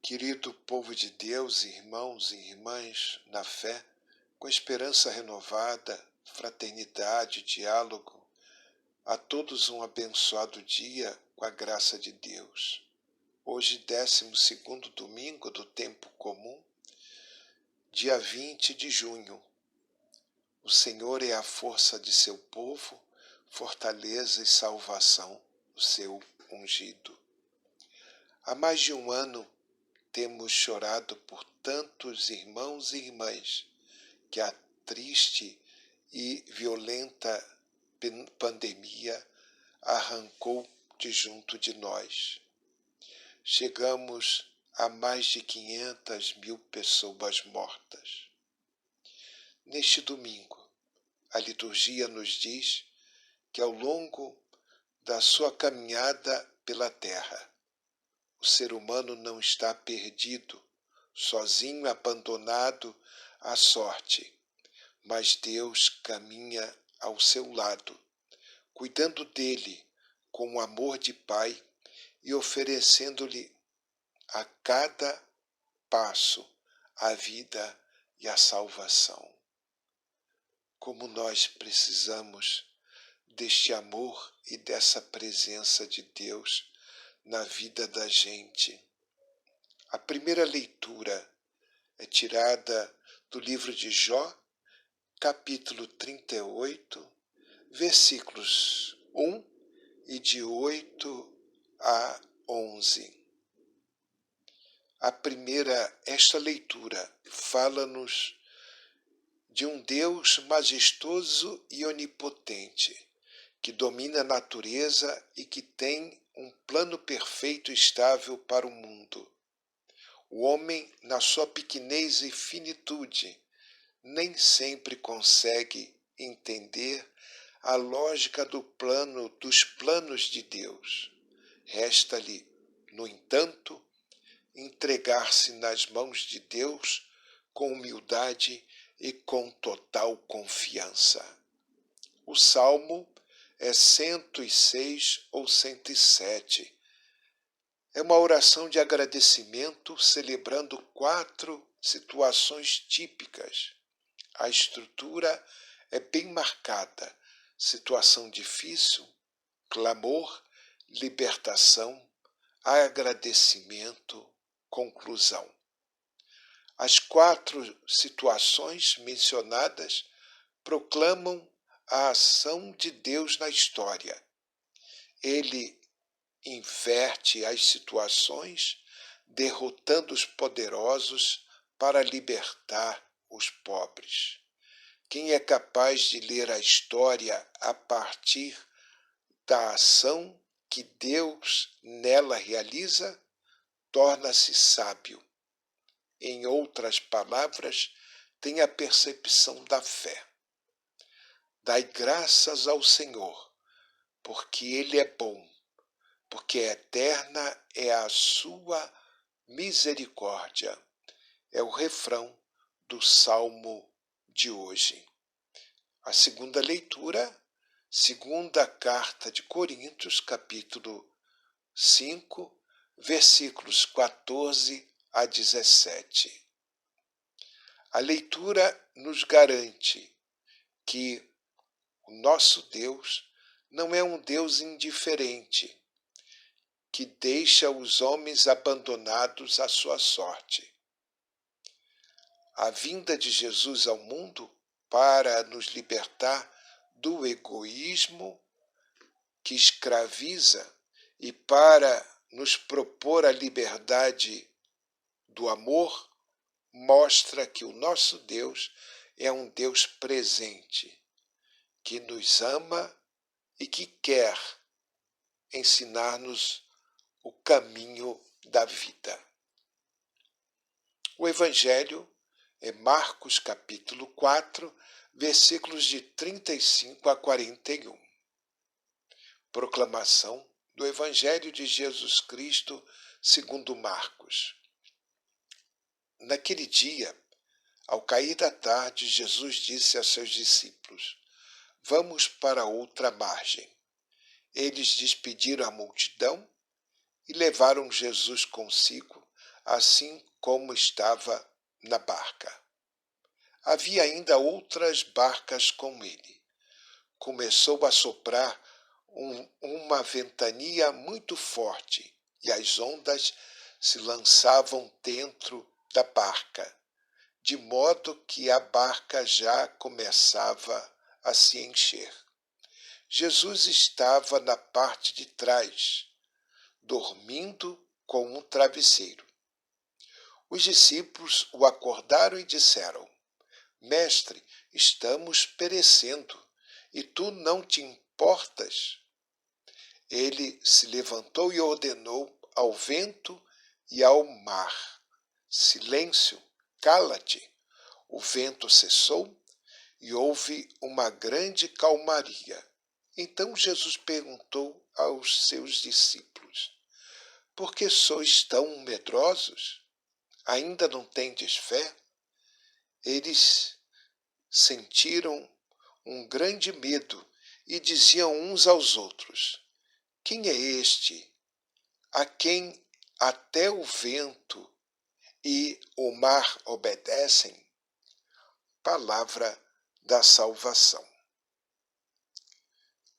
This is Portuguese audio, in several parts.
Querido povo de Deus, irmãos e irmãs na fé, com esperança renovada, fraternidade, diálogo, a todos um abençoado dia com a graça de Deus. Hoje, 12º domingo do tempo comum, dia 20 de junho. O Senhor é a força de seu povo, fortaleza e salvação, o seu ungido. Há mais de um ano, temos chorado por tantos irmãos e irmãs que a triste e violenta pandemia arrancou de junto de nós. Chegamos a mais de 500.000 pessoas mortas. Neste domingo, a liturgia nos diz que ao longo da sua caminhada pela terra, o ser humano não está perdido, sozinho, abandonado à sorte, mas Deus caminha ao seu lado, cuidando dele com o amor de Pai e oferecendo-lhe a cada passo a vida e a salvação. Como nós precisamos deste amor e dessa presença de Deus na vida da gente. A primeira leitura é tirada do livro de Jó, capítulo 38, versículos 1 e de 8 a 11. Esta leitura fala-nos de um Deus majestoso e onipotente, que domina a natureza e que tem um plano perfeito e estável para o mundo. O homem, na sua pequenez e finitude, nem sempre consegue entender a lógica dos planos de Deus. Resta-lhe, no entanto, entregar-se nas mãos de Deus com humildade e com total confiança. O Salmo é 106 ou 107. É uma oração de agradecimento celebrando 4 situações típicas. A estrutura é bem marcada: situação difícil, clamor, libertação, agradecimento, conclusão. As 4 situações mencionadas proclamam a ação de Deus na história. Ele inverte as situações, derrotando os poderosos para libertar os pobres. Quem é capaz de ler a história a partir da ação que Deus nela realiza, torna-se sábio. Em outras palavras, tem a percepção da fé. Dai graças ao Senhor, porque Ele é bom, porque eterna é a sua misericórdia. É o refrão do Salmo de hoje. A segunda leitura, segunda carta de Coríntios, capítulo 5, versículos 14 a 17. A leitura nos garante que o nosso Deus não é um Deus indiferente, que deixa os homens abandonados à sua sorte. A vinda de Jesus ao mundo para nos libertar do egoísmo que escraviza e para nos propor a liberdade do amor, mostra que o nosso Deus é um Deus presente, que nos ama e que quer ensinar-nos o caminho da vida. O Evangelho é Marcos capítulo 4, versículos de 35 a 41. Proclamação do Evangelho de Jesus Cristo segundo Marcos. Naquele dia, ao cair da tarde, Jesus disse a seus discípulos: Vamos para outra margem. Eles despediram a multidão e levaram Jesus consigo assim como estava na barca. Havia ainda outras barcas com ele. Começou a soprar uma ventania muito forte e as ondas se lançavam dentro da barca, de modo que a barca já começava a se encher. Jesus estava na parte de trás, dormindo com um travesseiro. Os discípulos o acordaram e disseram: Mestre, estamos perecendo, e tu não te importas? Ele se levantou e ordenou ao vento e ao mar: Silêncio, cala-te. O vento cessou e houve uma grande calmaria. Então Jesus perguntou aos seus discípulos: Por que sois tão medrosos? Ainda não tendes fé? Eles sentiram um grande medo e diziam uns aos outros: Quem é este, a quem até o vento e o mar obedecem? Palavra da salvação.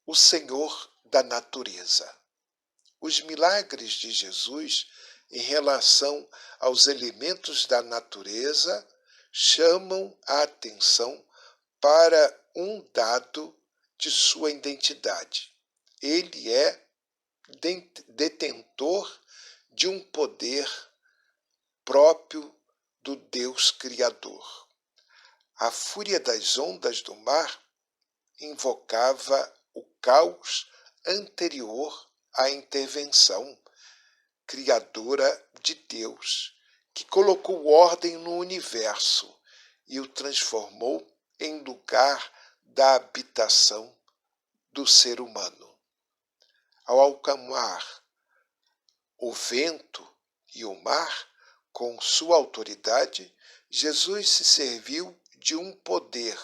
O Senhor da natureza. Os milagres de Jesus em relação aos elementos da natureza chamam a atenção para um dado de sua identidade. Ele é detentor de um poder próprio do Deus Criador. A fúria das ondas do mar invocava o caos anterior à intervenção criadora de Deus, que colocou ordem no universo e o transformou em lugar da habitação do ser humano. Ao acalmar o vento e o mar com sua autoridade, Jesus se serviu de um poder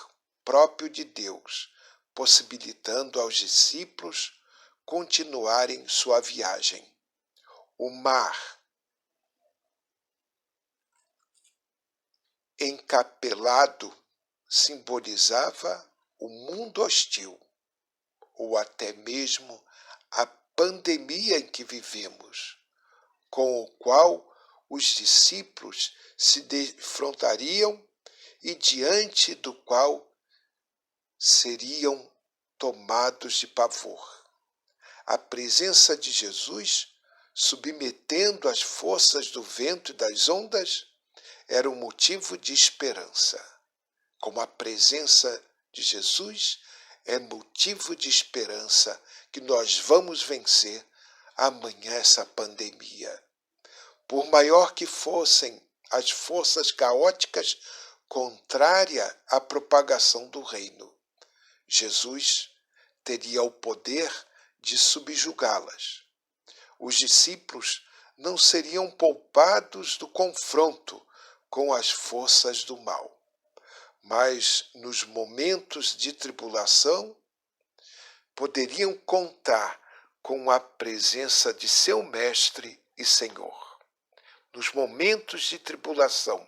próprio de Deus, possibilitando aos discípulos continuarem sua viagem. O mar, encapelado, simbolizava o mundo hostil, ou até mesmo a pandemia em que vivemos, com o qual os discípulos se defrontariam e diante do qual seriam tomados de pavor. A presença de Jesus, submetendo as forças do vento e das ondas, era um motivo de esperança. Como a presença de Jesus é motivo de esperança que nós vamos vencer amanhã essa pandemia. Por maior que fossem as forças caóticas contrárias à propagação do reino, Jesus teria o poder de subjugá-las. Os discípulos não seriam poupados do confronto com as forças do mal, mas nos momentos de tribulação poderiam contar com a presença de seu Mestre e Senhor. Nos momentos de tribulação,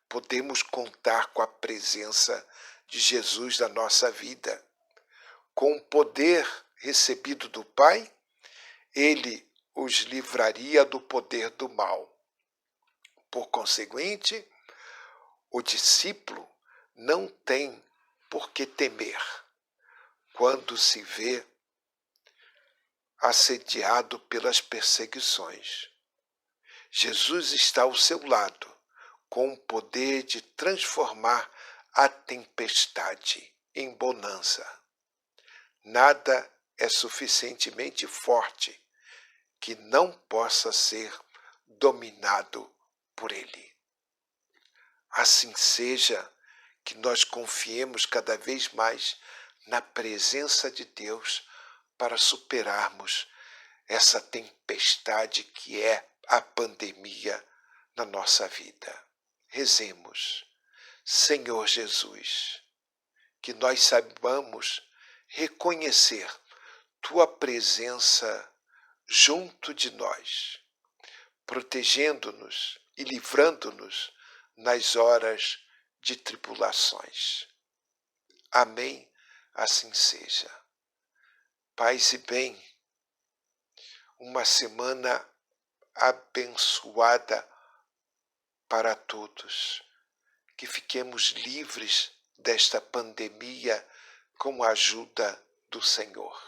podemos contar com a presença de Jesus na nossa vida. Com o poder recebido do Pai, ele os livraria do poder do mal. Por conseguinte, o discípulo não tem por que temer quando se vê assediado pelas perseguições. Jesus está ao seu lado, com o poder de transformar a tempestade em bonança. Nada é suficientemente forte que não possa ser dominado por ele. Assim seja, que nós confiemos cada vez mais na presença de Deus para superarmos essa tempestade que é a pandemia na nossa vida. Rezemos. Senhor Jesus, que nós saibamos reconhecer tua presença junto de nós, protegendo-nos, e livrando-nos nas horas de tribulações. Amém, assim seja. Paz e bem, uma semana abençoada para todos. Que fiquemos livres desta pandemia com a ajuda do Senhor.